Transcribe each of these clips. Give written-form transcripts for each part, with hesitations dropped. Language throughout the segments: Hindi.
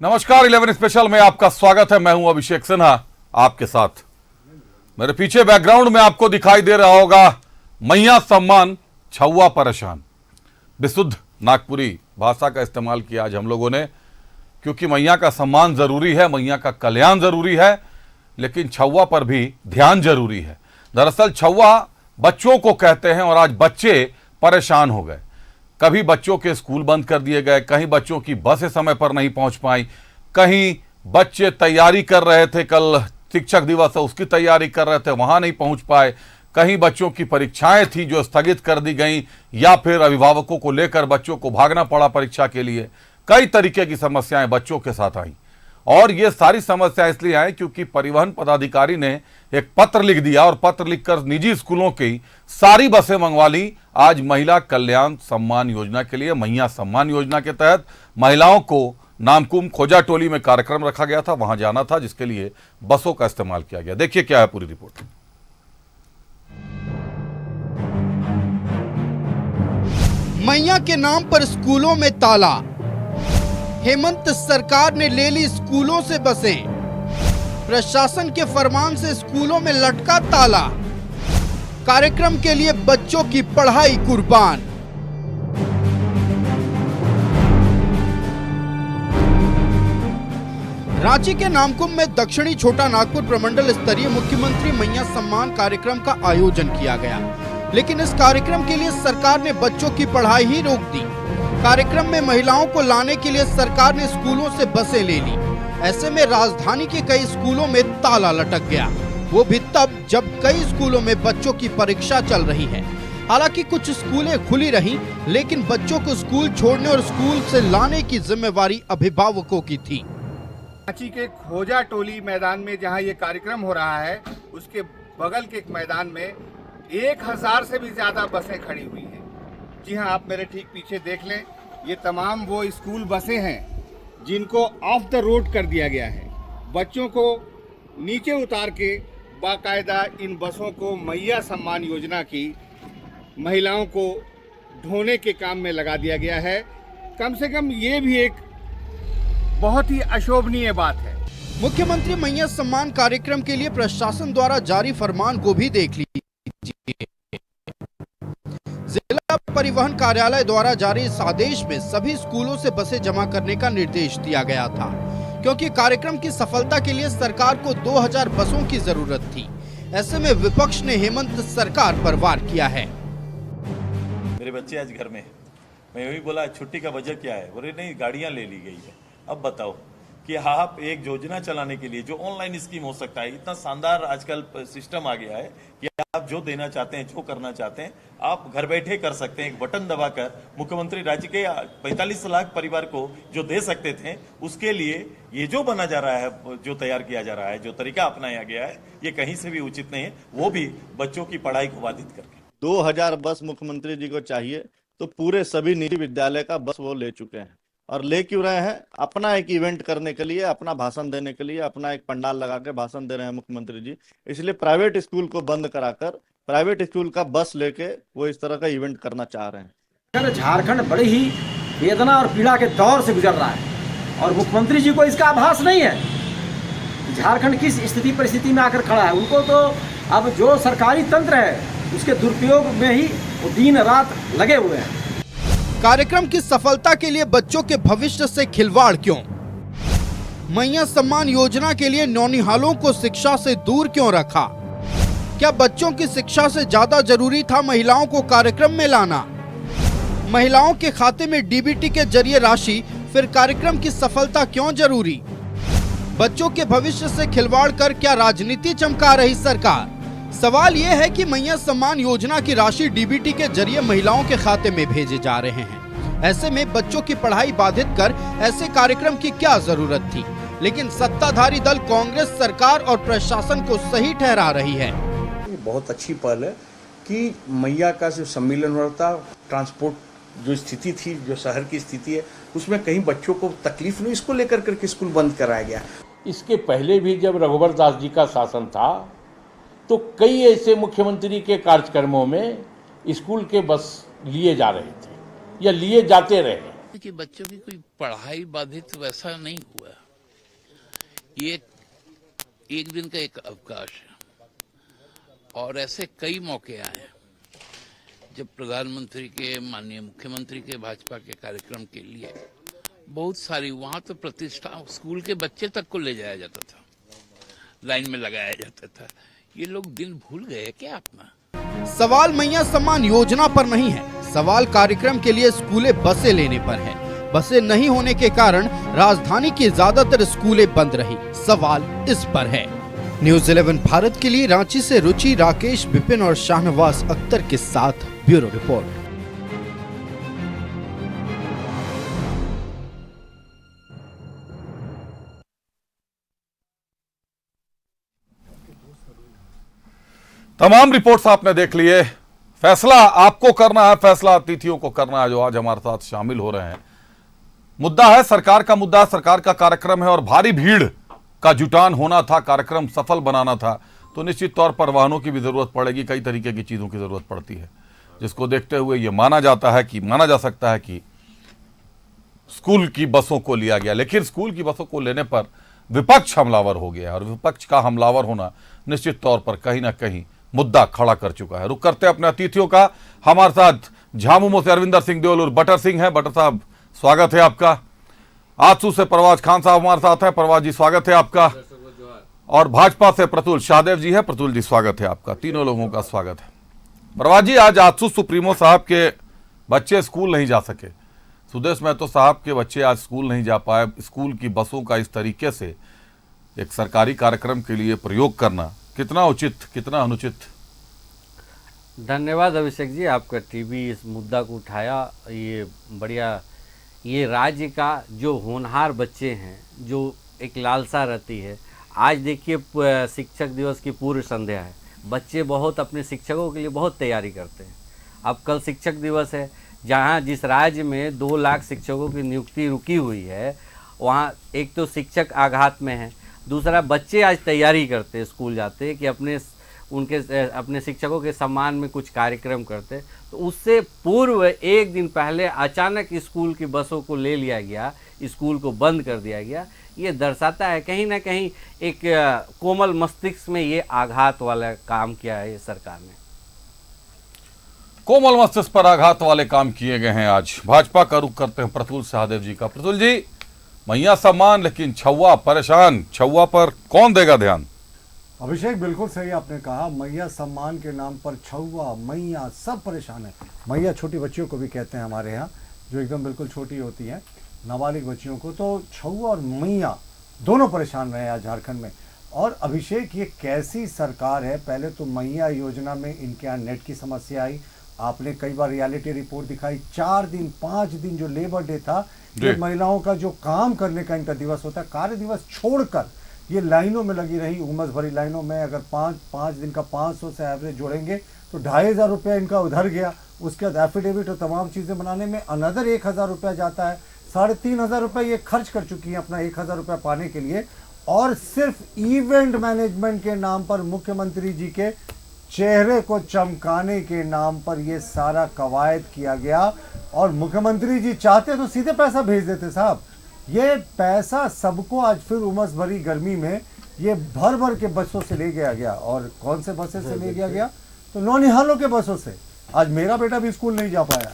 नमस्कार 11 स्पेशल में आपका स्वागत है। मैं हूं अभिषेक सिन्हा आपके साथ। मेरे पीछे बैकग्राउंड में आपको दिखाई दे रहा होगा मैया सम्मान छुआ परेशान। विशुद्ध नागपुरी भाषा का इस्तेमाल किया आज हम लोगों ने, क्योंकि मैया का सम्मान जरूरी है, मैया का कल्याण जरूरी है, लेकिन छुआ पर भी ध्यान जरूरी है। दरअसल छुआ बच्चों को कहते हैं और आज बच्चे परेशान हो गए। कभी बच्चों के स्कूल बंद कर दिए गए, कहीं बच्चों की बसें समय पर नहीं पहुंच पाई, कहीं बच्चे तैयारी कर रहे थे, कल शिक्षक दिवस है उसकी तैयारी कर रहे थे, वहां नहीं पहुंच पाए, कहीं बच्चों की परीक्षाएं थी जो स्थगित कर दी गई, या फिर अभिभावकों को लेकर बच्चों को भागना पड़ा परीक्षा के लिए। कई तरीके की समस्याएं बच्चों के साथ आई और ये सारी समस्या इसलिए आई क्योंकि परिवहन पदाधिकारी ने एक पत्र लिख दिया और पत्र लिखकर निजी स्कूलों की सारी बसें मंगवा ली आज महिला कल्याण सम्मान योजना के लिए। मैया सम्मान योजना के तहत महिलाओं को नामकुम खोजा टोली में कार्यक्रम रखा गया था, वहां जाना था, जिसके लिए बसों का इस्तेमाल किया गया। देखिए क्या है पूरी रिपोर्ट। मैया के नाम पर स्कूलों में ताला, हेमंत सरकार ने ले ली स्कूलों से बसें, प्रशासन के फरमान से स्कूलों में लटका ताला, कार्यक्रम के लिए बच्चों की पढ़ाई कुर्बान। रांची के नामकुम में दक्षिणी छोटा नागपुर प्रमंडल स्तरीय मुख्यमंत्री मैया सम्मान कार्यक्रम का आयोजन किया गया, लेकिन इस कार्यक्रम के लिए सरकार ने बच्चों की पढ़ाई ही रोक दी। कार्यक्रम में महिलाओं को लाने के लिए सरकार ने स्कूलों से बसें ले ली। ऐसे में राजधानी के कई स्कूलों में ताला लटक गया, वो भी तब जब कई स्कूलों में बच्चों की परीक्षा चल रही है। हालांकि कुछ स्कूलें खुली रहीं, लेकिन बच्चों को स्कूल छोड़ने और स्कूल से लाने की जिम्मेवारी अभिभावकों की थी। रांची के खोजा टोली मैदान में जहां ये कार्यक्रम हो रहा है, उसके बगल के एक मैदान में 1000 से भी ज्यादा बसें खड़ी हुई हैं। जी हाँ, आप मेरे ठीक पीछे देख लें, ये तमाम वो स्कूल बसें हैं जिनको ऑफ द रोड कर दिया गया है। बच्चों को नीचे उतार के बाकायदा इन बसों को मैया सम्मान योजना की महिलाओं को ढोने के काम में लगा दिया गया है। कम से कम ये भी एक बहुत ही अशोभनीय बात है। मुख्यमंत्री मैया सम्मान कार्यक्रम के लिए प्रशासन द्वारा जारी फरमान को भी देख लीजिए। जिला परिवहन कार्यालय द्वारा जारी इस आदेश में सभी स्कूलों से बसें जमा करने का निर्देश दिया गया था, क्योंकि कार्यक्रम की सफलता के लिए सरकार को 2000 बसों की जरूरत थी। ऐसे में विपक्ष ने हेमंत सरकार पर वार किया है। मेरे बच्चे आज घर में, मैं वही बोला छुट्टी का वजह क्या है, बोले नहीं गाड़ियां ले ली गई है। अब बताओ कि आप एक योजना चलाने के लिए जो ऑनलाइन स्कीम हो सकता है, इतना शानदार आजकल सिस्टम आ गया है कि आप जो देना चाहते हैं, जो करना चाहते हैं, आप घर बैठे कर सकते हैं। एक बटन दबाकर मुख्यमंत्री राज्य के 45 लाख परिवार को जो दे सकते थे, उसके लिए ये जो बना जा रहा है, जो तैयार किया जा रहा है, जो तरीका अपनाया गया है, ये कहीं से भी उचित नहीं है, वो भी बच्चों की पढ़ाई को बाधित करके। 2000 बस मुख्यमंत्री जी को चाहिए तो पूरे सभी निजी विद्यालय का बस वो ले चुके हैं। और ले क्यों रहे हैं? अपना एक इवेंट करने के लिए, अपना भाषण देने के लिए, अपना एक पंडाल लगा के भाषण दे रहे हैं मुख्यमंत्री जी। इसलिए प्राइवेट स्कूल को बंद कराकर प्राइवेट स्कूल का बस लेके वो इस तरह का इवेंट करना चाह रहे हैं। झारखंड बड़ी ही वेदना और पीड़ा के दौर से गुजर रहा है और मुख्यमंत्री जी को इसका आभास नहीं है। झारखंड किस स्थिति परिस्थिति में आकर खड़ा है, उनको तो अब जो सरकारी तंत्र है उसके दुरुपयोग में ही वो दिन रात लगे हुए हैं। कार्यक्रम की सफलता के लिए बच्चों के भविष्य से खिलवाड़ क्यों? मैया सम्मान योजना के लिए नौनिहालों को शिक्षा से दूर क्यों रखा? क्या बच्चों की शिक्षा से ज्यादा जरूरी था महिलाओं को कार्यक्रम में लाना? महिलाओं के खाते में डीबीटी के जरिए राशि, फिर कार्यक्रम की सफलता क्यों जरूरी? बच्चों के भविष्य से खिलवाड़ कर क्या राजनीति चमका रही सरकार? सवाल यह है कि मैया सम्मान योजना की राशि डीबीटी के जरिए महिलाओं के खाते में भेजे जा रहे हैं। ऐसे में बच्चों की पढ़ाई बाधित कर ऐसे कार्यक्रम की क्या जरूरत थी? लेकिन सत्ताधारी दल कांग्रेस सरकार और प्रशासन को सही ठहरा रही है। बहुत अच्छी पहल है कि मैया का जो सम्मेलन हो रहा था, ट्रांसपोर्ट जो स्थिति थी, जो शहर की स्थिति है, उसमें कहीं बच्चों को तकलीफ नहीं, इसको लेकर करके स्कूल बंद कराया गया। इसके पहले भी जब रघुवर दास जी का शासन था तो कई ऐसे मुख्यमंत्री के कार्यक्रमों में स्कूल के बस लिए जा रहे थे या लिए जाते रहे। कि बच्चों की कोई पढ़ाई बाधित वैसा नहीं हुआ। ये एक दिन का एक अवकाश है और ऐसे कई मौके आए जब प्रधानमंत्री के, माननीय मुख्यमंत्री के, भाजपा के कार्यक्रम के लिए बहुत सारी, वहां तो प्रतिष्ठा, स्कूल के बच्चे तक को ले जाया जाता था, लाइन में लगाया जाता था। ये लोग दिन भूल गए क्या अपना? सवाल मैया सम्मान योजना पर नहीं है, सवाल कार्यक्रम के लिए स्कूलें बसें लेने पर है। बसें नहीं होने के कारण राजधानी की ज्यादातर स्कूलें बंद रही। सवाल इस पर है। न्यूज़ 11 भारत के लिए रांची से रुचि, राकेश, विपिन और शाहनवाज अख्तर के साथ ब्यूरो रिपोर्ट। तमाम रिपोर्ट्स आपने देख लिए। फैसला आपको करना है, फैसला अतिथियों को करना है जो आज हमारे साथ शामिल हो रहे हैं। मुद्दा है, सरकार का मुद्दा, सरकार का कार्यक्रम है और भारी भीड़ का जुटान होना था, कार्यक्रम सफल बनाना था, तो निश्चित तौर पर वाहनों की भी जरूरत पड़ेगी, कई तरीके की चीजों की जरूरत पड़ती है, जिसको देखते हुए यह माना जा सकता है कि स्कूल की बसों को लिया गया। लेकिन स्कूल की बसों को लेने पर विपक्ष हमलावर हो गया और विपक्ष का हमलावर होना निश्चित तौर पर कहीं ना कहीं मुद्दा खड़ा कर चुका है। रुक करते अपने अतिथियों का। हमारे साथ झामुमो से अरविंदर सिंह देओल और बटर सिंह है। बटर साहब स्वागत है आपका। आजसू से परवाज खान साहब हमारे साथ हैं। परवाज जी स्वागत है आपका। और भाजपा से प्रतुल शाहदेव जी है। प्रतुल जी स्वागत है आपका। तीनों लोगों का स्वागत है। परवाज जी, आज आजसू सुप्रीमो साहब के बच्चे स्कूल नहीं जा सके, सुदेश महतो साहब के बच्चे आज स्कूल नहीं जा पाए। स्कूल की बसों का इस तरीके से एक सरकारी कार्यक्रम के लिए प्रयोग करना कितना उचित, कितना अनुचित? धन्यवाद अभिषेक जी, आपका टीवी इस मुद्दा को उठाया। ये बढ़िया, ये राज्य का जो होनहार बच्चे हैं, जो एक लालसा रहती है। आज देखिए शिक्षक दिवस की पूर्व संध्या है, बच्चे बहुत अपने शिक्षकों के लिए बहुत तैयारी करते हैं। अब कल शिक्षक दिवस है, जहाँ जिस राज्य में 2 लाख शिक्षकों की नियुक्ति रुकी हुई है, वहाँ एक तो शिक्षक आघात में है, दूसरा बच्चे आज तैयारी करते, स्कूल जाते कि अपने शिक्षकों के सम्मान में कुछ कार्यक्रम करते। तो उससे पूर्व एक दिन पहले अचानक स्कूल की बसों को ले लिया गया, स्कूल को बंद कर दिया गया। ये दर्शाता है कहीं ना कहीं एक कोमल मस्तिष्क में ये आघात वाला काम किया है ये सरकार ने। कोमल मस्तिष्क पर आघात वाले काम किए गए हैं। आज भाजपा का रुख करते हैं प्रतुल शाहदेव जी का। प्रतुल जी, मैया सम्मान लेकिन छुआ परेशान, छुआ पर कौन देगा ध्यान? अभिषेक बिल्कुल सही आपने कहा। मैया सम्मान के नाम पर छुआ, मैया सब परेशान है। मैया छोटी बच्चियों को भी कहते हैं हमारे यहाँ, जो एकदम बिल्कुल छोटी होती हैं, नाबालिग बच्चियों को। तो छुआ और मैया दोनों परेशान रहे आज झारखंड में। और अभिषेक, ये कैसी सरकार है? पहले तो मैया योजना में इनके यहाँ नेट की समस्या आई। आपने कई बार रियलिटी रिपोर्ट दिखाई। 4 दिन 5 दिन जो लेबर डे था, ये महिलाओं का जो काम करने का इनका दिवस होता है, कार्य दिवस छोड़कर ये लाइनों में लगी रही, उमस भरी लाइनों में। अगर 5 दिन का 500 से एवरेज जोड़ेंगे तो 2500 रुपया इनका उधर गया। उसके बाद एफिडेविट और तमाम चीज़ें बनाने में अनदर 1000 रुपया जाता है। 3500 रुपये ये खर्च कर चुकी हैं अपना 1000 रुपया पाने के लिए। और सिर्फ इवेंट मैनेजमेंट के नाम पर, मुख्यमंत्री जी के चेहरे को चमकाने के नाम पर ये सारा कवायद किया गया। और मुख्यमंत्री जी चाहते तो सीधे पैसा भेज देते साहब। ये पैसा सबको आज फिर उमस भरी गर्मी में ये भर भर के बसों से ले गया। और कौन से बसें से ले गया? तो नौनिहालों के बसों से। आज मेरा बेटा भी स्कूल नहीं जा पाया,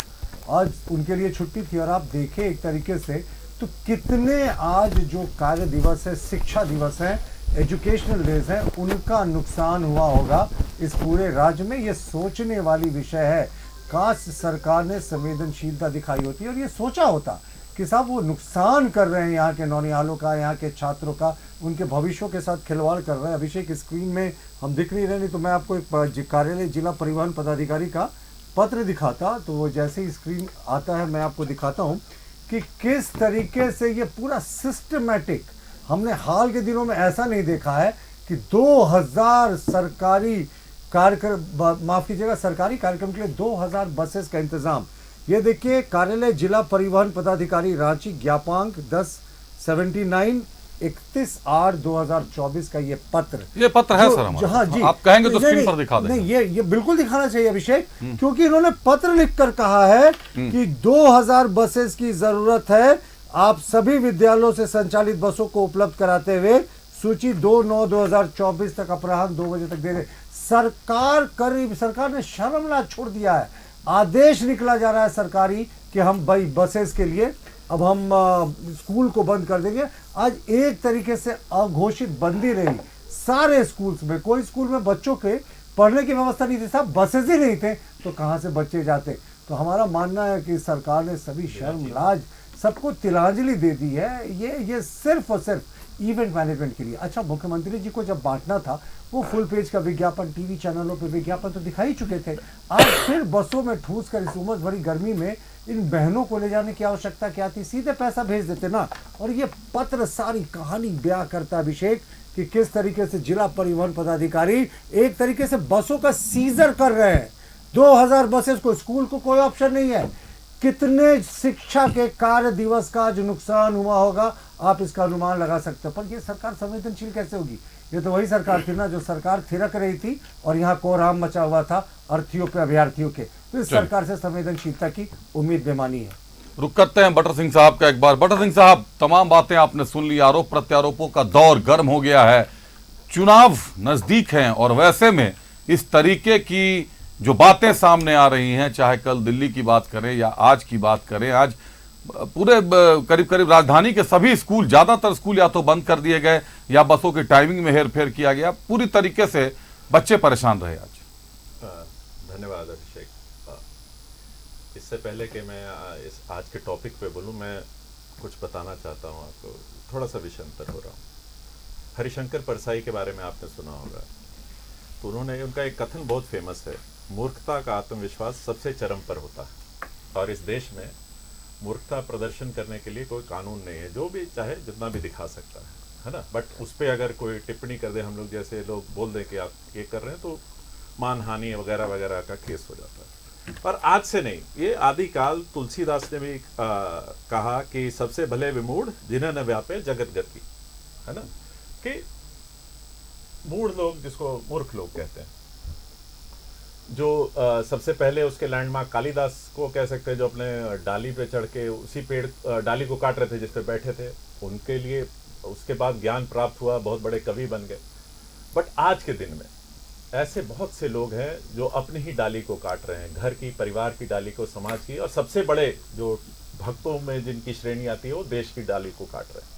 आज उनके लिए छुट्टी थी। और आप देखें एक तरीके से तो कितने आज जो कार्य दिवस है, शिक्षा दिवस है, एजुकेशनल डेज है, उनका नुकसान हुआ होगा इस पूरे राज्य में। ये सोचने वाली विषय है। काश सरकार ने संवेदनशीलता दिखाई होती और ये सोचा होता कि साहब वो नुकसान कर रहे हैं यहाँ के नौनिहालों का, यहाँ के छात्रों का, उनके भविष्यों के साथ खिलवाड़ कर रहे हैं। अभिषेक, स्क्रीन में हम दिख नहीं रहे, नहीं तो मैं आपको एक कार्यालय जिला परिवहन पदाधिकारी का पत्र दिखाता। तो वो जैसे ही स्क्रीन आता है मैं आपको दिखाता हूँ कि किस तरीके से ये पूरा सिस्टमेटिक, हमने हाल के दिनों में ऐसा नहीं देखा है कि 2000 सरकारी कार्यक्रम, माफ कीजिएगा, सरकारी कार्यक्रम के लिए 2000 बसेस का इंतजाम। ये देखिए, कार्यालय जिला परिवहन पदाधिकारी रांची, ज्ञापांक 1079 31/8/2024 का ये पत्र है सर हमारा। हाँ जी, आप कहेंगे तो स्क्रीन पर दिखा देंगे। नहीं, ये बिल्कुल दिखाना चाहिए अभिषेक, क्योंकि इन्होंने पत्र लिखकर कहा है कि 2000 बसेस की जरूरत है। आप सभी विद्यालयों से संचालित बसों को उपलब्ध कराते हुए सूची 2/9/2024 तक अपराह्न 2 बजे तक दे दे। सरकार ने शर्मनाक छोड़ दिया है। आदेश निकला जा रहा है सरकारी कि हम बसेस के लिए अब हम स्कूल को बंद कर देंगे। आज एक तरीके से अघोषित बंदी रही सारे स्कूल्स में। कोई स्कूल में बच्चों के पढ़ने की व्यवस्था नहीं थी, साहब बसेस ही नहीं थे, तो कहाँ से बच्चे जाते। तो हमारा मानना है कि सरकार ने सभी शर्म लाज सबको तिलांजलि दे दी है। ये सिर्फ और सिर्फ इवेंट मैनेजमेंट के लिए। अच्छा, मुख्यमंत्री जी को जब बांटना था वो फुल पेज का विज्ञापन, टीवी चैनलों पे विज्ञापन तो दिखाई चुके थे। आज फिर बसों में ठूस कर इस उमस भरी गर्मी में इन बहनों को ले जाने की आवश्यकता क्या थी? सीधे पैसा भेज देते ना। और ये पत्र सारी कहानी बयां करता है अभिषेक कि किस तरीके से जिला परिवहन पदाधिकारी एक तरीके से बसों का सीजर कर रहे हैं। 2000 बसेस को, स्कूल को कोई ऑप्शन नहीं है। कितने शिक्षा के कार्य दिवस का जो नुकसान हुआ होगा आप इसका अनुमान लगा सकते हो। पर ये सरकार संवेदनशील कैसे होगी? ये तो वही सरकार थी ना जो सरकार थिरक रही थी और यहाँ कोहराम मचा हुआ था अर्थियों पे, अभ्यर्थियों के। तो इस सरकार से संवेदनशीलता की उम्मीद बेमानी है। रुक करते हैं बटर सिंह साहब का एक बार। बटर सिंह साहब, तमाम बातें आपने सुन ली। आरोप प्रत्यारोपों का दौर गर्म हो गया है, चुनाव नजदीक हैं और वैसे में इस तरीके की जो बातें सामने आ रही हैं, चाहे कल दिल्ली की बात करें या आज की बात करें, आज पूरे करीब करीब राजधानी के सभी स्कूल, ज्यादातर स्कूल या तो बंद कर दिए गए या बसों की टाइमिंग में हेरफेर किया गया। पूरी तरीके से बच्चे परेशान रहे आज। धन्यवाद अभिषेक। इससे पहले कि मैं इस आज के टॉपिक पे बोलूं, मैं कुछ बताना चाहता हूं आपको। थोड़ा सा विषयांतर हो रहा हूं। हरिशंकर परसाई के बारे में आपने सुना होगा, तो उनका एक कथन बहुत फेमस है, मूर्खता का आत्मविश्वास सबसे चरम पर होता है। और इस देश में मूर्खता प्रदर्शन करने के लिए कोई कानून नहीं है, जो भी चाहे जितना भी दिखा सकता है ना। बट उस पर अगर कोई टिप्पणी कर दे, हम लोग जैसे लोग बोल दें कि आप ये कर रहे हैं, तो मानहानि वगैरह वगैरह का केस हो जाता है। पर आज से नहीं, ये आदिकाल तुलसीदास ने भी कहा कि सबसे भले विमूढ़ जिन्हें न व्यापे जगत गति, है ना। कि मूढ़ लोग, जिसको मूर्ख लोग कहते हैं, जो सबसे पहले उसके लैंडमार्क कालिदास को कह सकते हैं, जो अपने डाली पे चढ़ के उसी पेड़ डाली को काट रहे थे जिस पे बैठे थे, उनके लिए उसके बाद ज्ञान प्राप्त हुआ, बहुत बड़े कवि बन गए। बट आज के दिन में ऐसे बहुत से लोग हैं जो अपनी ही डाली को काट रहे हैं, घर की, परिवार की डाली को, समाज की, और सबसे बड़े जो भक्तों में जिनकी श्रेणी आती है वो देश की डाली को काट रहे हैं।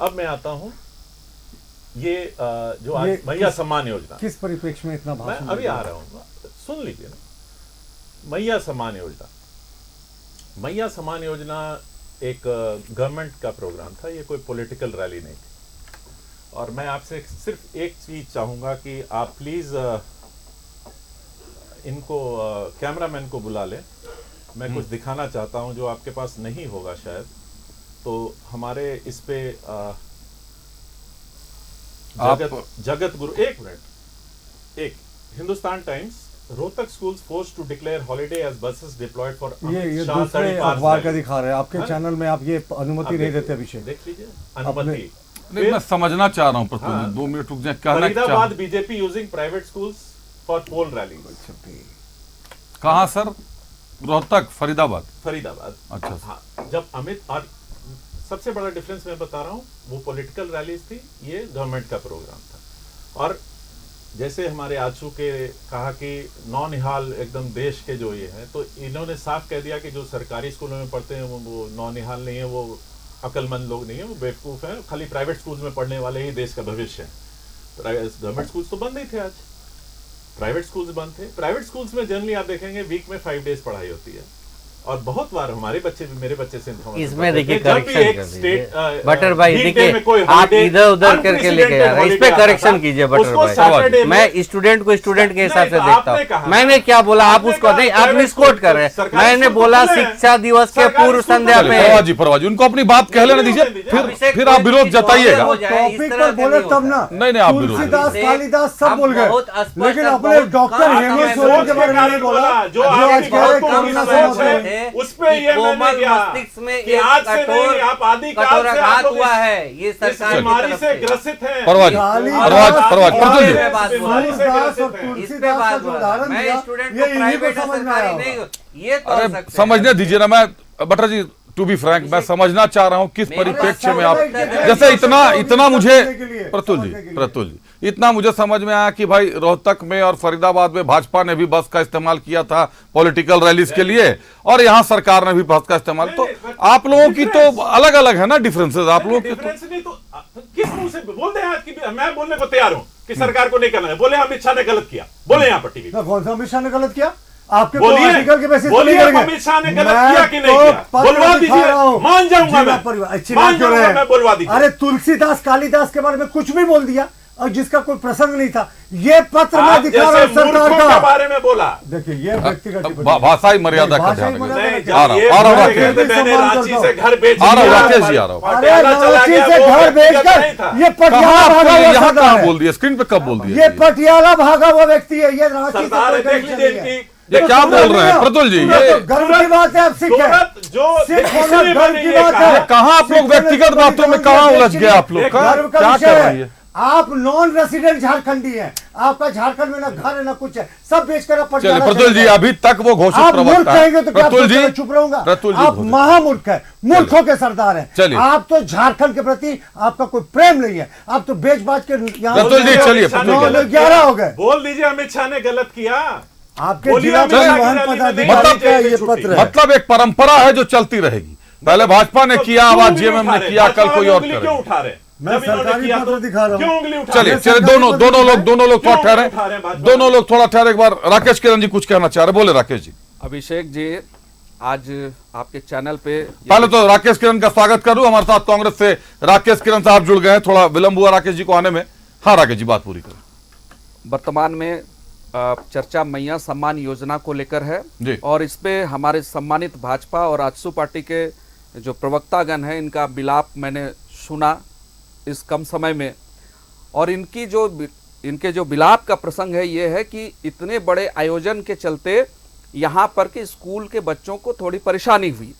अब मैं आता हूँ ये जो आज मैया सम्मान योजना, किस परिप्रेक्ष्य में इतना भाषण? मैं अभी आ रहा हूँ, सुन लीजिए ना। मैया सम्मान योजना, मैया सम्मान योजना एक गवर्नमेंट का प्रोग्राम था, ये कोई पॉलिटिकल रैली नहीं थी। और मैं आपसे सिर्फ एक चीज चाहूंगा कि आप प्लीज इनको कैमरामैन को बुला लें। मैं कुछ दिखाना चाहता हूं जो आपके पास नहीं होगा शायद। तो हमारे इस पे जगत गुरु, एक मिनट, एक Hindustan Times, Rohtak schools force to declare holiday as buses deployed for ये दूसरे अखबार का दिखा रहे हैं। आपके चैनल में आप ये अनुमति नहीं देते अभिषेक। देख लीजिए अनुमति। नहीं, मैं समझना चाह रहा हूँ प्रत्युत, 2 मिनट रुक जाए। Faridabad BJP using private schools for poll rally. कहाँ सर? रोहतक, फरीदाबाद। अच्छा। हाँ, जब अमित, और सबसे बड़ा डिफरेंस मैं बता रहा हूँ, वो पॉलिटिकल रैलीज थी, ये गवर्नमेंट का प्रोग्राम था। और जैसे हमारे आजू के कहा कि नौनिहाल एकदम देश के जो ये हैं, तो इन्होंने साफ कह दिया कि जो सरकारी स्कूलों में पढ़ते हैं वो नौनिहाल नहीं है, वो अकलमंद लोग नहीं है, वो बेवकूफ हैं, खाली प्राइवेट स्कूल्स में पढ़ने वाले ही देश का भविष्य है। गवर्नमेंट स्कूल्स तो बंद ही थे, आज प्राइवेट स्कूल्स बंद थे। प्राइवेट स्कूल्स में जनरली आप देखेंगे वीक में 5 डेज पढ़ाई होती है। और बहुत बार हमारे बच्चे भी, मेरे बच्चे से इसमें देखिए करेक्शन कर दीजिए बटर भाई, देखिए आप इधर उधर करके लेके जा रहे हैं, इस पे करेक्शन कीजिए बटर भाई। मैं स्टूडेंट को स्टूडेंट के हिसाब से देखता हूँ। मैंने क्या बोला, आप उसको नहीं, आप मिसकोट कर रहे हैं। मैंने बोला शिक्षा दिवस के पूर्व संध्या पे परवाजी उनको अपनी बात कह लेना दीजिए, फिर आप विरोध जताइएगा। टॉपिक पर बोले तब ना। नहीं, आप विरोध, तुलसीदास, कालिदास सब बोल गए, लेकिन अपने डॉक्टर हेमंत सोरेन के बारे में नहीं बोला, जो आज कह रहे हैं हैं उस पे कि ये मैंने कोमल किया मस्तिष्क में कि एक आज से नहीं, आप आदिकाल से आप कठोराघात लोग हुआ इस- है। ये इस सरकार की बीमारी तरफ से ग्रसित हैं। परवाज प्रतुल जी, इस पे बात हुआ है। तुलसीदास और इस पे तुलसीदास का बात जो हुआ है। उदाहरण मैं दिया, स्टूडेंट ये को इन्हीं प्राइवेट को समझ में सरकारी आया नहीं होगा। ये तो हो अरे सकते हैं। समझने दीजिए ना, मैं बटर जी टू बी फ्रैंक मैं समझना चाह रहा हूं किस परिप्रेक्ष्य में आप, जैसे इतना मुझे प्रतुल जी इतना मुझे समझ में आया कि भाई रोहतक में और फरीदाबाद में भाजपा ने भी बस का इस्तेमाल किया था पॉलिटिकल रैलीज के लिए, और यहाँ सरकार ने भी बस का इस्तेमाल, तो आप लोगों की तो अलग अलग है ना डिफरेंसेस, आप लोगों की तो डिफरेंस नहीं, तो किस मुंह से बोल दे आज की मैं बोलने को तैयार हूं कि सरकार को नहीं करना है, बोले अमित शाह ने गलत किया, बोले यहाँ पर टीवी पे। कौन सा अमित शाह ने गलत किया? आपके बोलिए, आर्टिकल के बेसिस बोलिए, पे नहीं अमित शाह ने गलत मैं किया कि नहीं तो किया? पत्र बुलवा दिखा दीजिए, रहा हूं। मान जाऊंगा जिला मैं। परिवार अच्छी मान बात क्यों जाऊंगा है? मैं, बुलवा दीजिए। अरे तुलसीदास कालिदास के बारे में कुछ भी बोल दिया और जिसका कोई प्रसंग नहीं था, ये पत्र मैं आप दिखा रहा जैसे हूं सरकार मूर्खों के का। बारे में बोला। देखिए ये व्यक्तिगत भाषाई मर्यादा का भाषाई ध्यान मर्यादा रखिए। का आ रहा हूं राकेश, मैंने रांची से घर बेच आ रहा हूं दिया। राकेश जी, आ रहा हूं। अरे पटियाला चला रांची गया, से वो घर व्यक्तिगत नहीं बेचकर था। ये पटियाला कहाँ भागा आपने हुआ यहाँ सरदार कहाँ है। बोल दिया, स्क्रीन पे कब बोल दिया? ये पटियाला भागा हुआ व्यक्ति है, ये रांची से सरदार कोई देख कनेक्शन लीजिए नहीं है। इनकी ये क्या बोल रहे हैं प्रतुल जी? ये गर्व की बात है, अब सिख है। सूरत जो सिख होना इसलिए गर्व मैंने की ये बात कहा, है। कहाँ आप लोग व्यक्तिगत बातों में कहाँ उलझ गए? आप लोग गर्व का क्या विषय कर है। रही है? आप नॉन रेसिडेंट झारखंडी हैं, आपका झारखंड में ना घर है ना कुछ है, सब बेचकर आप चलिए पटियाला प्रतुल चले जी, गए। अभी तक वो घोषित आप मूर्ख प्रवक्ता कहेंगे है तो क्या प्रतुल जी, चुप रहूंगा? प्रतुल जी आप घोषित- महामूर्ख है, मूर्खों के सरदार हैं। चलिए। आप तो झारखंड के प्रति आपका कोई प्रेम नहीं है, आप तो बेच बाच के यहाँ प्रतुल जी, चलिए, अमित शाह ने प्रतुल जी। गलत 11 किया। हो गए। बोल दीजिए अमित शाह ने गलत किया। आपके बोलिए जिला अमित शाह की परिवहन रैली में पदाधिकारी मतलब का ये छुट्टी। पत्र है। मतलब एक परंपरा है जो चलती रहेगी। पहले भाजपा ने किया, अब आज जेएमएम ने किया, कल कोई और क्यों करेगा। उठा रहे? मैं जब इन्होंने सरकारी किया पत्र तो दिखा रहा हूं। क्यों उंगली उठा चलिए रहे? चलिए, दोनों लोग थोड़ा क्यों ठहरे, उठा रहे हैं भाजपा? दोनों लोग थोड़ा ठहरे। एक बार राकेश किरण जी कुछ कहना चाह रहे, बोले राकेश जी। अभिषेक जी, आज आपके चैनल पे पहले तो राकेश किरण का स्वागत करूं। हमारे साथ कांग्रेस से राकेश किरण साहब जुड़ गए हैं, थोड़ा विलंब हुआ राकेश जी को आने में। हाँ राकेश जी, बात पूरी करें। वर्तमान में चर्चा मैया सम्मान योजना को लेकर है जी। और इस पे हमारे सम्मानित भाजपा और आजसू पार्टी के जो प्रवक्तागण हैं, इनका विलाप मैंने सुना इस कम समय में, और इनके जो विलाप का प्रसंग है ये है कि इतने बड़े आयोजन के चलते यहाँ पर के स्कूल के बच्चों को थोड़ी परेशानी हुई,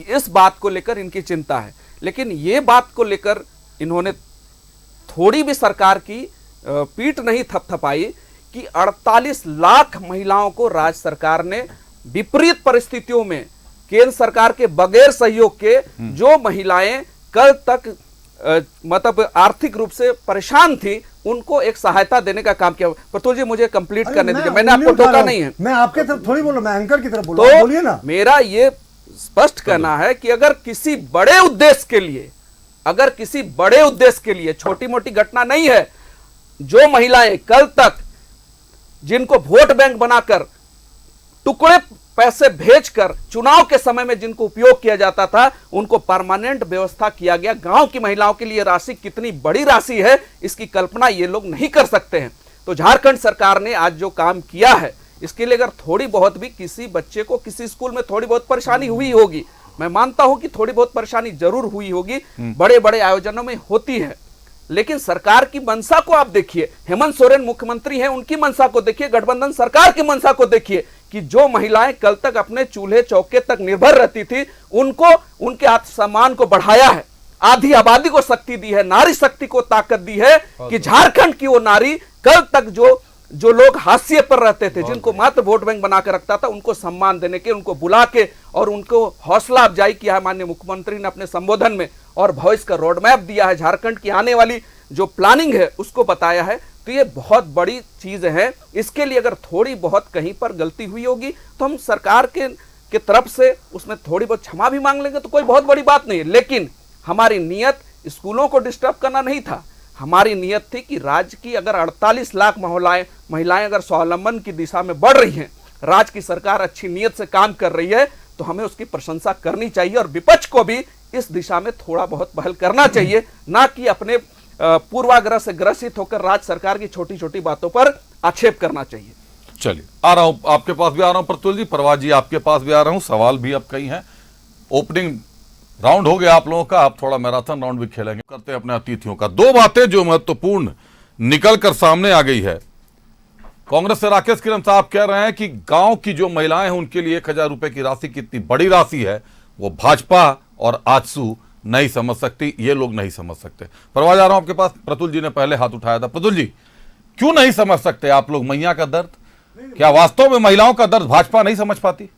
इस बात को लेकर इनकी चिंता है। लेकिन ये बात को लेकर इन्होंने थोड़ी भी सरकार की पीठ नहीं थपथपाई कि 48 लाख महिलाओं को राज्य सरकार ने विपरीत परिस्थितियों में केंद्र सरकार के बगैर सहयोग के, जो महिलाएं कल तक मतलब आर्थिक रूप से परेशान थी, उनको एक सहायता देने का काम किया। प्रतुल जी, मुझे कंप्लीट करने दीजिए, मैंने आपको टोका नहीं है। मैं आपके तरफ थोड़ी बोला, मैं एंकर की तरफ बोला, तो बोलिए ना। मेरा ये स्पष्ट कहना है कि अगर किसी बड़े उद्देश्य के लिए, छोटी मोटी घटना नहीं है, जो महिलाएं कल तक जिनको वोट बैंक बनाकर टुकड़े पैसे भेजकर चुनाव के समय में जिनको उपयोग किया जाता था, उनको परमानेंट व्यवस्था किया गया। गांव की महिलाओं के लिए राशि कितनी बड़ी राशि है, इसकी कल्पना ये लोग नहीं कर सकते हैं। तो झारखंड सरकार ने आज जो काम किया है, इसके लिए अगर थोड़ी बहुत भी किसी बच्चे को किसी स्कूल में थोड़ी बहुत परेशानी हुई होगी, मैं मानता हूं कि थोड़ी बहुत परेशानी जरूर हुई होगी, बड़े बड़े आयोजनों में होती है, लेकिन सरकार की मंशा को आप देखिए। हेमंत सोरेन मुख्यमंत्री हैं, उनकी मंशा को देखिए, गठबंधन सरकार की मंशा को देखिए कि जो महिलाएं कल तक अपने चूल्हे चौके तक निर्भर रहती थी, उनको उनके आत्मसम्मान को बढ़ाया है, आधी आबादी को शक्ति दी है, नारी शक्ति को ताकत दी है कि झारखंड की वो नारी कल तक जो लोग हाशिए पर रहते थे, जिनको मात्र वोट बैंक बनाकर रखता था, उनको सम्मान देने के, उनको बुला के और उनको हौसला अफजाई किया है माननीय मुख्यमंत्री ने अपने संबोधन में, और भविष्य का रोड मैप दिया है, झारखंड की आने वाली जो प्लानिंग है उसको बताया है। तो ये बहुत बड़ी चीज है। इसके लिए अगर थोड़ी बहुत कहीं पर गलती हुई होगी तो हम सरकार के तरफ से उसमें थोड़ी बहुत क्षमा भी मांग लेंगे, तो कोई बहुत बड़ी बात नहीं है। लेकिन हमारी नीयत स्कूलों को डिस्टर्ब करना नहीं था, हमारी नीयत थी कि राज्य की अगर 48 लाख महिलाएं अगर स्वावलंबन की दिशा में बढ़ रही हैं, राज्य की सरकार अच्छी नीयत से काम कर रही है, तो हमें उसकी प्रशंसा करनी चाहिए और विपक्ष को भी इस दिशा में थोड़ा बहुत पहल करना चाहिए, ना कि अपने पूर्वाग्रह से ग्रसित होकर राज्य सरकार की छोटी छोटी बातों पर आक्षेप करना चाहिए। चलिए, आ रहा हूं, आपके पास भी आ रहा हूं प्रतुल जी, परवाज जी आपके पास भी आ रहा हूं। सवाल भी अब कई हैं। ओपनिंग राउंड हो गया आप लोगों का, आप थोड़ा मैराथन राउंड भी खेलेंगे। करते हैं अपने अतिथियों का। दो बातें जो महत्वपूर्ण निकल कर सामने आ गई है कांग्रेस से राकेश किरण साहब कह रहे हैं कि गांव की जो महिलाएं हैं उनके लिए 1000 रुपए की राशि कितनी बड़ी राशि है वो भाजपा और आजसू नहीं समझ सकती, ये लोग नहीं समझ सकते। परवाह जा रहा हूं आपके पास। प्रतुल जी ने पहले हाथ उठाया था। प्रतुल जी, क्यों नहीं समझ सकते आप लोग मैया का दर्द? क्या वास्तव में महिलाओं का दर्द भाजपा नहीं समझ पाती?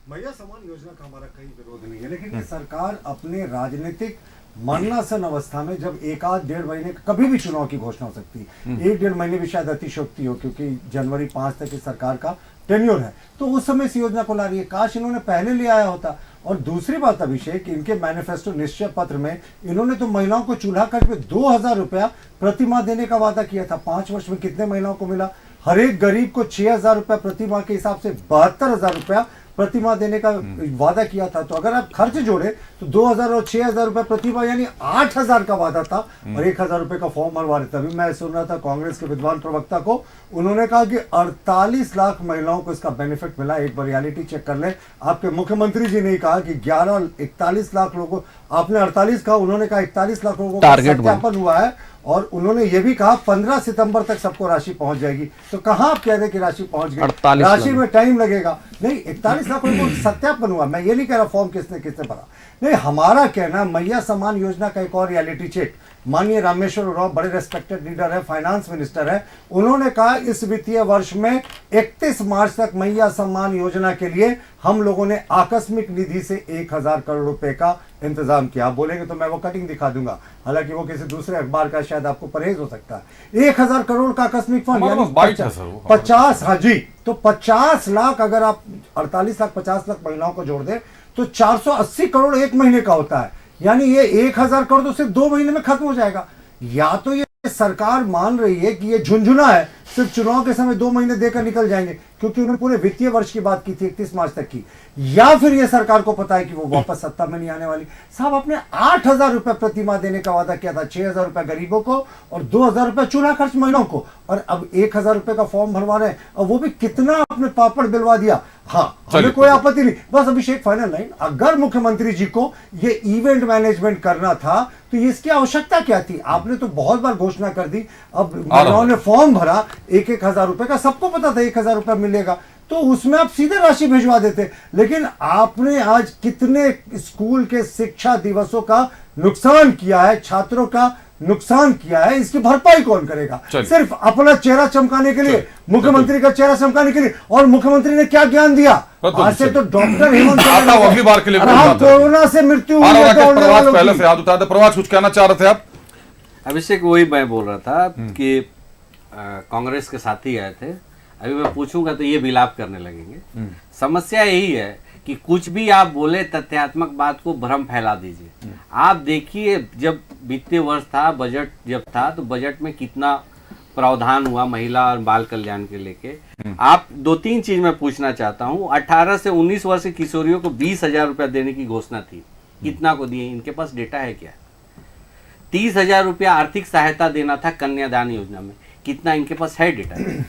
मैया सम्मान योजना का हमारा कहीं विरोध नहीं है, लेकिन ये सरकार अपने राजनीतिक मरणासन अवस्था में जब 1-1.5 महीने कभी भी चुनाव की घोषणा हो सकती है, 1-1.5 महीने भी शायद अतिशयोक्ति हो, क्योंकि जनवरी 5 तक इस सरकार का टेन्योर है, तो उस समय इस योजना को ला रही है। काश इन्होंने पहले ले आया होता। और दूसरी बात अभिषेक, इनके मैनिफेस्टो निश्चय पत्र में इन्होंने तो महिलाओं को चूल्हा खर्च पे 2000 रुपया प्रति माह देने का वादा किया था। 5 वर्ष में कितने महिलाओं को मिला? हर एक गरीब को 6000 रुपया प्रति माह के हिसाब से 72,000 रुपया प्रति माह देने का वादा किया था। तो अगर आप खर्च जोड़े तो 2000 और 6000 रुपए प्रति माह यानी 8000 का वादा था, और 1000 रुपए का फॉर्म भरवा रहे। तभी मैं सुन रहा था कांग्रेस के विद्वान प्रवक्ता को, उन्होंने कहा कि 48 लाख महिलाओं को इसका बेनिफिट मिला। एक बार रियलिटी चेक कर ले। आपके मुख्यमंत्री जी ने कहा कि 41 लाख लोगों, आपने 48 कहा, उन्होंने कहा 41 लाख लोगों का सत्यापन हुआ है, और उन्होंने ये भी कहा 15 सितंबर तक सबको राशि पहुंच जाएगी। तो कहां आप कह रहे कि राशि पहुंच गई? राशि में टाइम लगेगा। नहीं, 41 लाख लोगों को सत्यापन हुआ। मैं ये नहीं कह रहा फॉर्म किसने भरा। नहीं, हमारा कहना, मैया सम्मान योजना का एक और रियलिटी चेक। माननीय रामेश्वर उरांव बड़े रेस्पेक्टेड लीडर है, फाइनेंस मिनिस्टर है, उन्होंने कहा इस वित्तीय वर्ष में 31 मार्च तक मैया सम्मान योजना के लिए हम लोगों ने आकस्मिक निधि से 1000 करोड़ रुपए का इंतजाम किया। आप बोलेंगे तो मैं वो कटिंग दिखा दूंगा, हालांकि वो किसी दूसरे अखबार का, शायद आपको परहेज हो सकता है। 1000 करोड़ का आकस्मिक फंड यानी 50, हाँ जी, तो 50 लाख, अगर आप 48 लाख 50 लाख महिलाओं को जोड़ दे तो 480 करोड़ एक महीने का होता है। यानी ये 1000 करोड़ तो सिर्फ 2 महीने में खत्म हो जाएगा। या तो ये सरकार मान रही है कि ये झुंझुना है, सिर्फ चुनाव के समय 2 महीने देकर निकल जाएंगे, क्योंकि उन्होंने पूरे वित्तीय वर्ष की बात की थी 31 मार्च तक की, या फिर ये सरकार को पता है कि वो वापस सत्ता में नहीं आने वाली। साहब, आपने 8000 रुपए प्रति माह देने का वादा किया था, 6000 रुपए गरीबों को और 2000 रुपए चूल्हा खर्च महिलाओं को, और अब 1000 रुपए का फॉर्म भरवा रहे हैं, और वो भी कितना आपने पापड़ बिलवा दिया। हाँ, हमें कोई आपत्ति नहीं। बस अभिषेक, फाइनल लाइन, अगर मुख्यमंत्री जी को ये इवेंट मैनेजमेंट करना था तो इसकी आवश्यकता क्या थी? आपने तो बहुत बार घोषणा कर दी। अब महिलाओं ने फॉर्म भरा 1,000 रुपए का, सबको पता था 1000 रुपया मिलेगा, तो उसमें आप सीधे राशि भिजवा देते। लेकिन आपने आज कितने स्कूल के शिक्षा दिवसों का नुकसान किया है, छात्रों का नुकसान किया है, इसकी भरपाई कौन करेगा? सिर्फ अपना चेहरा चमकाने के लिए, मुख्यमंत्री का चेहरा चमकाने के लिए। और मुख्यमंत्री ने क्या ज्ञान दिया? आज से तो डॉक्टर हेमंत अगली बार के लिए कोरोना से मृत्यु हुई है तो पहले से याद उठाते। प्रवास कुछ कहना चाह रहे थे आप? अभिषेक, वही मैं बोल रहा था कि कांग्रेस के साथी आए थे, अभी मैं पूछूंगा तो ये विलाप करने लगेंगे। समस्या यही है कि कुछ भी आप बोले तथ्यात्मक बात को भ्रम फैला दीजिए। आप देखिए, जब वित्तीय वर्ष था, बजट जब था, तो बजट में कितना प्रावधान हुआ महिला और बाल कल्याण के लेके। आप 2-3 चीज मैं पूछना चाहता हूँ। 18 से 19 वर्ष की किशोरियों को 20,000 रुपया देने की घोषणा थी, कितना को दिए? इनके पास डेटा है क्या? 30,000 रुपया आर्थिक सहायता देना था कन्यादान योजना में, कितना इनके पास है डेटा?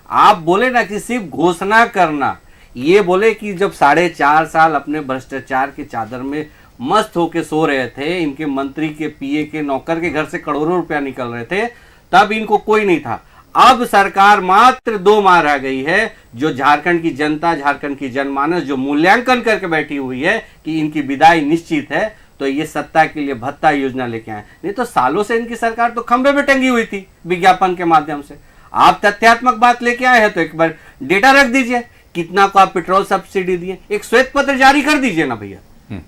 आप बोले ना कि सिर्फ घोषणा करना, ये बोले कि जब 4.5 साल अपने भ्रष्टाचार की चादर में मस्त होके सो रहे थे, इनके मंत्री के पीए के नौकर के घर से करोड़ों रुपया निकल रहे थे, तब इनको कोई नहीं था। अब सरकार मात्र 2 माह रह गई है, जो झारखंड की जनता, झारखंड की जनमानस जो मूल्यांकन करके बैठी हुई है कि इनकी विदाई निश्चित है, तो ये सत्ता के लिए भत्ता योजना लेके आए। नहीं तो सालों से इनकी सरकार तो खंबे में टंगी हुई थी विज्ञापन के माध्यम से। आप तथ्यात्मक बात लेके आए हैं तो एक बार डेटा रख दीजिए, कितना को आप पेट्रोल सब्सिडी दिए, एक श्वेत पत्र जारी कर दीजिए ना भैया,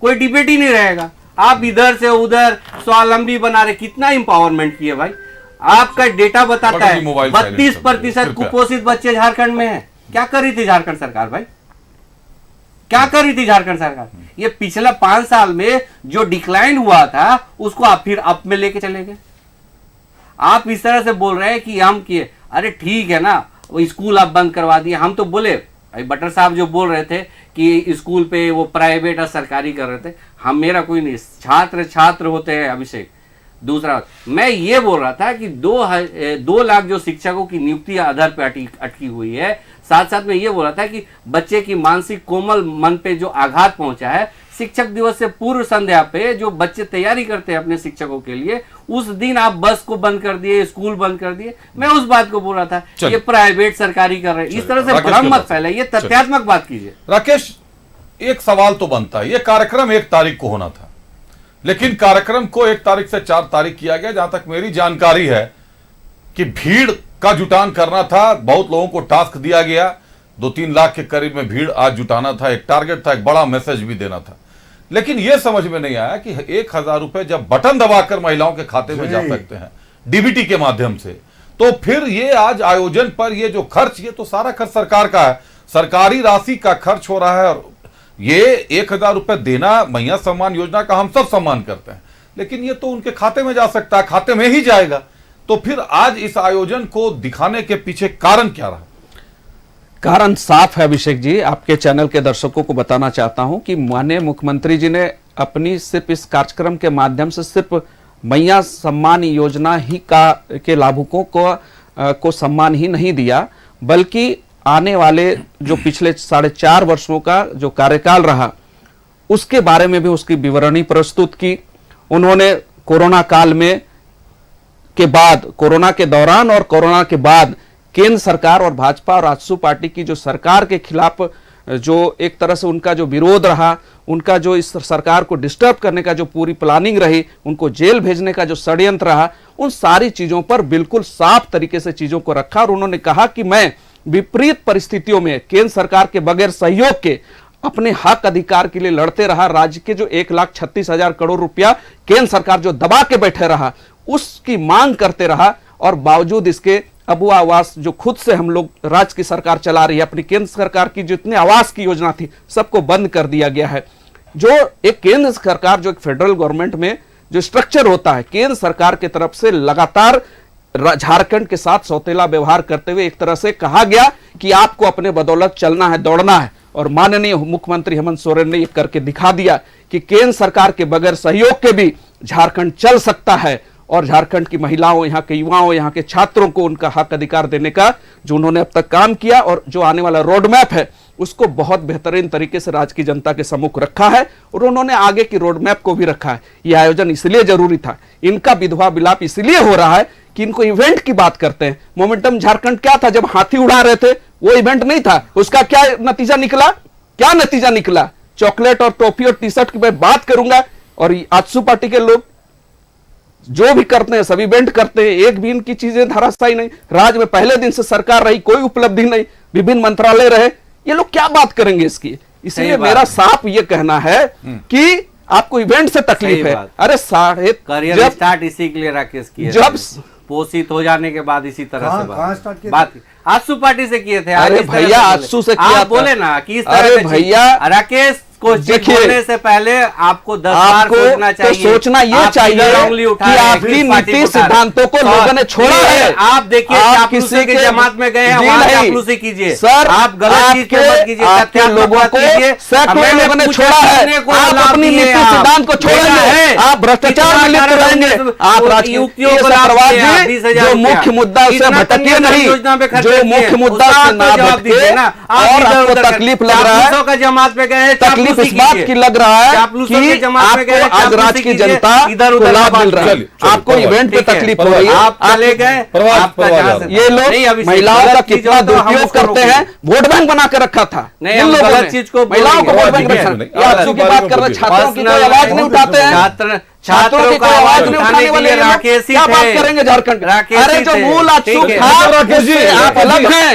कोई डिबेट ही नहीं रहेगा। आप इधर से उधर स्वावलंबी बना रहे, कितना इंपावरमेंट किए भाई? आपका डेटा बताता है 32% कुपोषित बच्चे झारखंड में हैं। क्या कर रही थी झारखंड सरकार भाई? क्या कर रही थी झारखंड सरकार? ये पिछला 5 साल में जो डिक्लाइन हुआ था उसको आप फिर अप में लेके चले गए। आप इस तरह से बोल रहे हैं कि हम किए, अरे ठीक है ना, वो स्कूल आप बंद करवा दिए। हम तो बोले, बटर साहब जो बोल रहे थे कि स्कूल पे वो प्राइवेट और सरकारी कर रहे थे, हम, मेरा कोई नहीं, छात्र होते हैं अभिषेक। दूसरा मैं ये बोल रहा था कि 2 लाख जो शिक्षकों की नियुक्ति आधार पे अटकी हुई है, साथ साथ में ये बोल रहा था कि बच्चे की मानसिक कोमल मन पे जो आघात पहुंचा है, शिक्षक दिवस से पूर्व संध्या पे जो बच्चे तैयारी करते हैं अपने शिक्षकों के लिए, उस दिन आप बस को बंद कर दिए, स्कूल बंद कर दिए। मैं उस बात को बोल रहा था, ये प्राइवेट सरकारी कर रहे हैं, इस तरह से भ्रम मत फैलाइए, तथ्यात्मक बात कीजिए। राकेश, एक सवाल तो बनता है, ये कार्यक्रम 1 तारीख को होना था, लेकिन कार्यक्रम को 1 तारीख से 4 तारीख किया गया। जहां तक मेरी जानकारी है कि भीड़ का जुटान करना था, बहुत लोगों को टास्क दिया गया, 2-3 लाख के करीब में भीड़ आज जुटाना था, एक टारगेट था, एक बड़ा मैसेज भी देना था। लेकिन यह समझ में नहीं आया कि 1000 रुपए जब बटन दबाकर महिलाओं के खाते में जा सकते हैं डीबीटी के माध्यम से, तो फिर ये आज आयोजन पर ये जो खर्च, ये तो सारा खर्च सरकार का है, सरकारी राशि का खर्च हो रहा है। और ये 1000 रुपए देना, मैया सम्मान योजना का हम सब सम्मान करते हैं, लेकिन ये तो उनके खाते में जा सकता है, खाते में ही जाएगा। तो फिर आज इस आयोजन को दिखाने के पीछे कारण क्या रहा? कारण साफ है अभिषेक जी, आपके चैनल के दर्शकों को बताना चाहता हूं कि माननीय मुख्यमंत्री जी ने अपनी सिर्फ इस कार्यक्रम के माध्यम से सिर्फ मैया सम्मान योजना ही के लाभुकों को सम्मान ही नहीं दिया, बल्कि आने वाले जो पिछले 4.5 वर्षों का जो कार्यकाल रहा उसके बारे में भी उसकी विवरणी प्रस्तुत की। उन्होंने कोरोना काल में के बाद, कोरोना के दौरान और कोरोना के बाद केंद्र सरकार और भाजपा और आजसू पार्टी की जो सरकार के खिलाफ जो एक तरह से उनका जो विरोध रहा, उनका जो इस सरकार को डिस्टर्ब करने का जो पूरी प्लानिंग रही, उनको जेल भेजने का जो षड्यंत्र रहा, उन सारी चीजों पर बिल्कुल साफ तरीके से चीजों को रखा। और उन्होंने कहा कि मैं विपरीत परिस्थितियों में केंद्र सरकार के बगैर सहयोग के अपने हक अधिकार के लिए लड़ते रहा। राज्य के जो 1,36,000 करोड़ रुपया केंद्र सरकार जो दबा के बैठे रहा, उसकी मांग करते रहा, और बावजूद इसके अबू आवास जो खुद से हम लोग राज्य की सरकार चला रही है, अपनी केंद्र सरकार की जितने आवास की योजना थी सबको बंद कर दिया गया है। जो एक केंद्र सरकार, जो एक फेडरल गवर्नमेंट में जो स्ट्रक्चर होता है, केंद्र सरकार की तरफ से लगातार झारखंड के साथ सौतेला व्यवहार करते हुए एक तरह से कहा गया कि आपको अपने बदौलत चलना है, दौड़ना है। और माननीय मुख्यमंत्री हेमंत सोरेन ने ये करके दिखा दिया कि केंद्र सरकार के बगैर सहयोग के भी झारखंड चल सकता है, और झारखंड की महिलाओं, यहाँ के युवाओं, यहाँ के छात्रों को उनका हक अधिकार देने का जो उन्होंने अब तक काम किया और जो आने वाला रोड मैप है उसको बहुत बेहतरीन तरीके से राज्य की जनता के सम्मुख रखा है। और उन्होंने आगे की रोड मैप को भी रखा है। यह आयोजन इसलिए जरूरी था, इनका विधवा विलाप इसलिए हो रहा है कि इनको इवेंट की बात करते हैं। मोमेंटम झारखंड क्या था जब हाथी उड़ा रहे थे, वो इवेंट नहीं था। उसका क्या नतीजा निकला? क्या नतीजा निकला? चॉकलेट और टॉफी और टी शर्ट की मैं बात करूंगा, और आजसू पार्टी के लोग जो भी करते हैं सब इवेंट करते हैं, एक भी इनकी चीजें धराशायी नहीं। राज्य में पहले दिन से सरकार रही, कोई उपलब्धि नहीं, विभिन्न मंत्रालय रहे, ये लोग क्या बात करेंगे इसकी? इसलिए मेरा साफ ये कहना है कि आपको इवेंट से तकलीफ है। अरे करियर स्टार्ट इसी के लिए राकेश किया, जब पोषित हो जाने के बाद इसी तरह से बात आजसू पार्टी से किए थे। अरे भैया आजसू से किया, बोले ना कि इस तरह से भैया राकेश को बोलने से पहले आपको 10 बार सोचना चाहिए। तो सोचना ये चाहिए कि आपकी नीति सिद्धांतों को लोगों ने छोड़ा है। आप देखिए, आप किसी के जमात में गए हैं, वहां चापलूसी कीजिए सर, आप गलत चीज पे मत कीजिए, आपके लोगों को सैकड़ों लोगों ने छोड़ा है। आप अपनी नीति सिद्धांत को छोड़ेंगे, आप भ्रष्टाचार में लिप्त रहेंगे, आप राजनीतियों को लापरवाही, जो मुख्य मुद्दा उसे भटकिए नहीं, जो मुख्य मुद्दा उसे ना भटके, और आपको तकलीफ लग रहा है का जमात में गए, तकलीफ इस बात की लग रहा है कि आपको आज राज्य की जनता इधर को उधर लाभ मिल रहा है, आपको इवेंट पे तकलीफ हो रही है, आप चले गए। ये लोग महिलाओं का कितना दुरुपयोग करते हैं, वोट बैंक बना के रखा था। इन गलत चीज को महिलाओं को वोट बैंक आजसू की बात कर रहे, छात्रों की कोई आवाज नहीं उठाते हैं, छात्रों की कोई आवाज नहीं उठाने वाले राकेश क्या बात करेंगे झारखंड? अरे जो मूल आजसू था आप अलग हैं,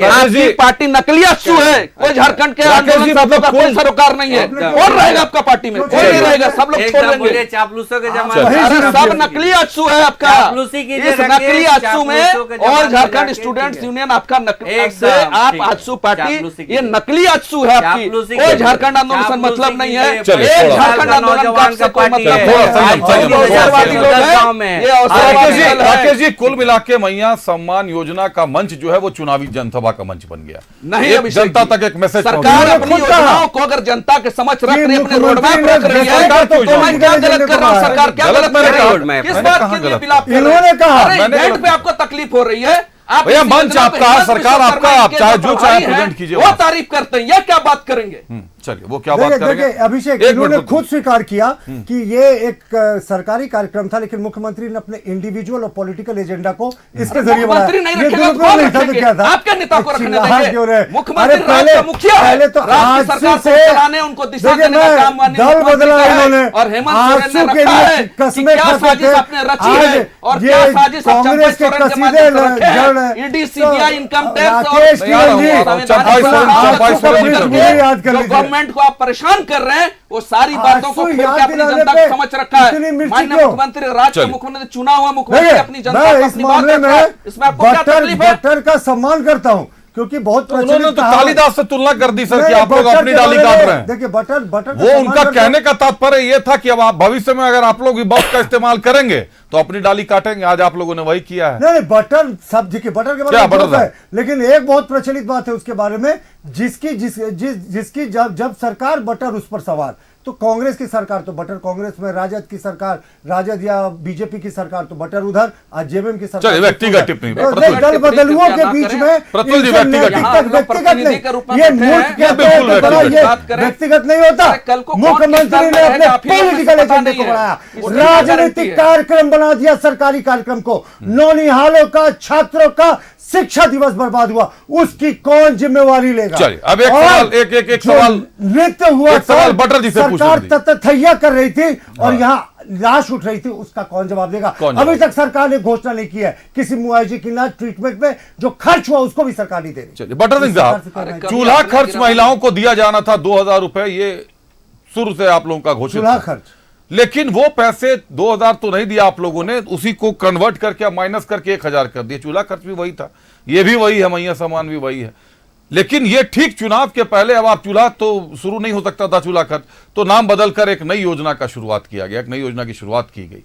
आपकी पार्टी नकली आजसू है। कोई झारखंड के आंदोलन का कोई सरोकार नहीं है। कौन रहेगा आपका पार्टी में? कोई नहीं रहेगा, सब लोग छोड़ देंगे। चापलूसों के जमाने, अरे सब नकली आजसू है आपका। इस नकली आजसू में और झारखंड स्टूडेंट्स यूनियन आपका नकली से, आप आजसू पार्टी ये नकली आजसू है आपकी। कोई झारखंड आंदोलन से मतलब नहीं है, एक झारखंड आंदोलन का कोई मतलब राकेश जी, कुल मिला के मैया सम्मान योजना का मंच जो है वो चुनावी जनसभा का मंच बन गया। नहीं, जनता तक एक मैसेज सरकार अपनी योजनाओं को अगर जनता के समक्ष रख रही है, अपने रोड मैप रख रही है, तो मैं क्या गलत कर रहा हूँ? सरकार क्या गलत कर रही है? किस बात के लिए विलाप कर रही है? इन्होंने कहा इवेंट पे आपको तकलीफ हो रही है, आप भैया मंच आपका, सरकार आपका, आप चाहे जो चाहे प्रेजेंट कीजिए, वो तारीफ करते हैं, ये क्या बात करेंगे? चलिए वो क्या बात करेंगे। देखिए अभिषेक, एक इन्होंने मिनट खुद स्वीकार किया कि ये एक सरकारी कार्यक्रम था, लेकिन मुख्यमंत्री ने अपने इंडिविजुअल और पॉलिटिकल एजेंडा को इसके जरिए बढ़ाया। मुख्यमंत्री नहीं ये रखेगा तो दुरुपयोग कौन नहीं था तो रखेंगे? क्या था? आपके नेता को रखने चिल्लाहट देंगे। क्यों रहे? मुख्यमंत्री अरे राज्य का मुखिया है। पहले तो राज्य आजसू सरकार को से चलाने, उनको दिशा देखिए देने का काम माननीय दल मुख्यमंत्री बदला का है। इन्होंने, और हेमंत सोरेन आजसू ने के रखा लिए है कि कसमें क्या खाते साजिश थे। आपने रची है आज और ये क्या साजिश आप कांग्रेस के चंपा सोरेन के कसीदे माध्यम से रखे जड़ हैं। है। ED, CBI, income tax Rakesh और किरण जी, चंपाई सोरेन करके याद कर जो लीजिए। गवर्नमेंट को आप परेशान कर रहे हैं, वो सारी बातों को आंसू खुल याद के अपनी दिलाने जनता पे को समझ रखा है। इतनी मिर्ची माननीय क्यों? मुख्यमंत्री राज्य चलिए। के मुख्यमंत्री चुना हुआ मुख्यमंत्री देखिए, अपनी जनता मैं को इस अपनी बात मामले रख रहा है। में इसमें आपको क्या तकलीफ है? बटर का सम्मान करता हूं, क्योंकि बहुत उन्होंने प्रचलित तो कहावत- कालिदास से तुलना कर दी सर कि नहीं, आप लोग बटर अपनी के डाली बारे काट में रहे हैं। देखिए बटर का वो सम्मान उनका करता कहने का तात्पर्य ये था कि अब आप भविष्य में अगर आप लोग वक्त का इस्तेमाल करेंगे तो अपनी डाली काटेंगे। आज आप लोगों ने वही किया है। नहीं बटर सब देखिए, बटर के बारे क्या में बटर जोक था? है, लेकिन एक बहुत प्रचलित बात है उसके बारे में, जिसकी जब सरकार बटर उस पर सवार, तो कांग्रेस की सरकार तो बटर कांग्रेस में, राजद की सरकार राजद या बीजेपी की सरकार तो बटर उधर, आज जेएमएम की सरकार चलिए, व्यक्तिगत टिप्पणी तो प्रतुल दल बदलुओं के बीच में प्रतुल जी, इनसे व्यक्तिगत नैतिकता नहीं। व्यक्तिगत नहीं, ये मूर्ख कहते हैं बिल्कुल तो बड़ा ये बात करें। व्यक्तिगत नहीं होता। अरे कल को कौन मुख्यमंत्री किस दल ने में अपने रहेगा, आप ही लोगों को पॉलिटिकल पता एजेंडे नहीं को है। बढ़ाया, इसकी गारंटी राजनीतिक है। कार्यक्रम बना दिया सरकारी कार्यक्रम को। नौनिहालों का, छात्रों का शिक्षा दिवस बर्बाद हुआ, उसकी कौन जिम्मेवारी लेगा? चलिए, अब एक और सवाल, एक जो सवाल, नृत्य हुआ एक सवाल बटर जी से पूछना सरकार दीजिए। तथैया कर रही थी और यहाँ लाश उठ रही थी, उसका कौन जवाब देगा? कौन अभी जवाब? तक सरकार ने घोषणा नहीं की है किसी मुआवजे की, ना ट्रीटमेंट में जो खर्च हुआ उसको भी सरकार नहीं दे रही। चलिए, बटर सिंह सरकार से साहब, कहना है। चूल्हा खर्च महिलाओं को दिया जाना था 2000 रुपए, ये शुरू से आप लोगों का घोषित चूल्हा था। खर्च, लेकिन वो पैसे 2000 तो नहीं दिया आप लोगों ने, उसी को कन्वर्ट करके माइनस करके 1000 कर दिया। चूल्हा खर्च भी वही था, ये भी वही है, मैया सम्मान भी वही है। लेकिन ये ठीक चुनाव के पहले, अब आप चूल्हा तो शुरू नहीं हो सकता था चूल्हा खर्च, तो नाम बदलकर एक नई योजना का शुरुआत किया गया, एक नई योजना की शुरुआत की गई।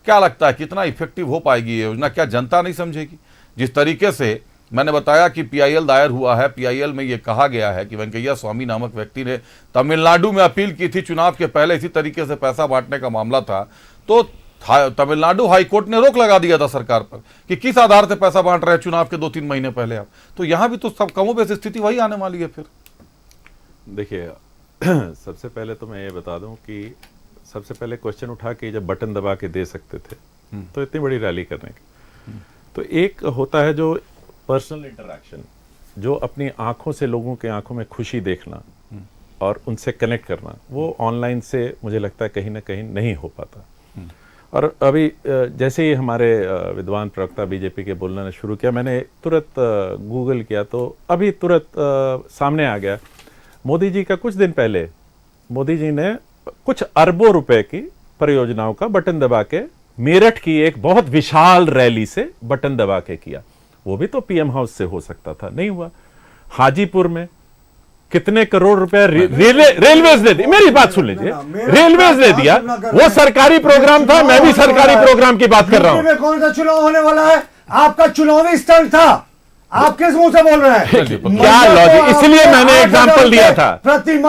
क्या लगता है कितना इफेक्टिव हो पाएगी ये योजना? क्या जनता नहीं समझेगी? जिस तरीके से मैंने बताया कि पीआईएल दायर हुआ है, पीआईएल में ये कहा गया है कि वेंकैया स्वामी नामक व्यक्ति ने तमिलनाडु में अपील की थी, चुनाव के पहले इसी तरीके से पैसा बांटने का मामला था, तो तमिलनाडु हाईकोर्ट ने रोक लगा दिया था सरकार पर कि किस आधार से पैसा बांट रहे हैं चुनाव के 2-3 महीने पहले आप। तो यहां भी तो सब कमों बेश स्थिति वही आने वाली है फिर। देखिए सबसे पहले तो मैं ये बता दूं कि सबसे पहले क्वेश्चन उठा के जब बटन दबा के दे सकते थे तो इतनी बड़ी रैली करने की, तो एक होता है जो पर्सनल इंटरेक्शन, जो अपनी आंखों से लोगों के आंखों में खुशी देखना और उनसे कनेक्ट करना, वो ऑनलाइन से मुझे लगता है कहीं ना कहीं नहीं हो पाता। और अभी जैसे ही हमारे विद्वान प्रवक्ता बीजेपी के बोलने ने शुरू किया, मैंने तुरंत गूगल किया तो अभी तुरंत सामने आ गया, मोदी जी का कुछ दिन पहले मोदी जी ने कुछ अरबों रुपए की परियोजनाओं का बटन दबा के मेरठ की एक बहुत विशाल रैली से बटन दबा के किया। वो भी तो पीएम हाउस से हो सकता था, नहीं हुआ। हाजीपुर में कितने करोड़ रुपए रेलवेज ने दी, मेरी बात सुन लीजिए, रेलवेज ने दिया, वो सरकारी प्रोग्राम था, मैं भी सरकारी प्रोग्राम की बात कर रहा हूं। कौन सा चुनाव होने वाला है? आपका चुनावी स्टंट था, आप किस मुंह से बोल रहे हैं? क्या लॉजिक? इसलिए मैंने एग्जांपल दिया था,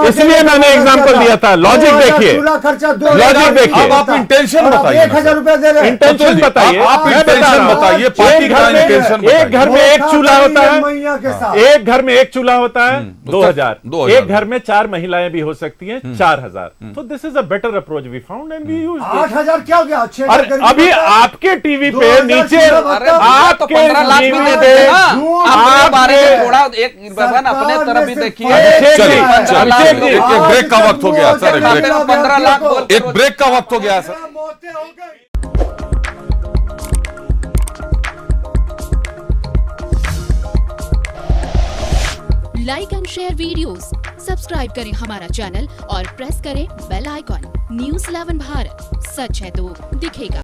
इसलिए मैंने एग्जांपल दिया था। लॉजिक देखिए, लॉजिक देखिए। अब आप इंटेंशन बताइए, 1000 रुपए दे रहे हैं। इंटेंशन बताइए, आप इंटेंशन बताइए, पार्टी का इंटेंशन बताइए। एक घर में एक चूल्हा होता मैया के साथ। है, एक घर में एक चूल्हा होता है 2000, 2000, एक घर में 4 महिलाएं भी हो सकती हैं 4000। तो this is a better approach we found and we used 8000 क्या हो गया? 6000 अभी आपके टीवी पे नीचे, आपके 15 लाख भी दे देंगे ना, आपके बारे में थोड़ा एक बहन अपने तरफ भी देखिए। चलिए, एक ब्रेक का वक्त हो गया सर, 15 लाख बोल के एक ब्रेक का वक्त हो गया sir. Like and share videos, subscribe करें हमारा चैनल और प्रेस करें बेल आइकॉन। न्यूज़ 11 भारत, सच है तो दिखेगा।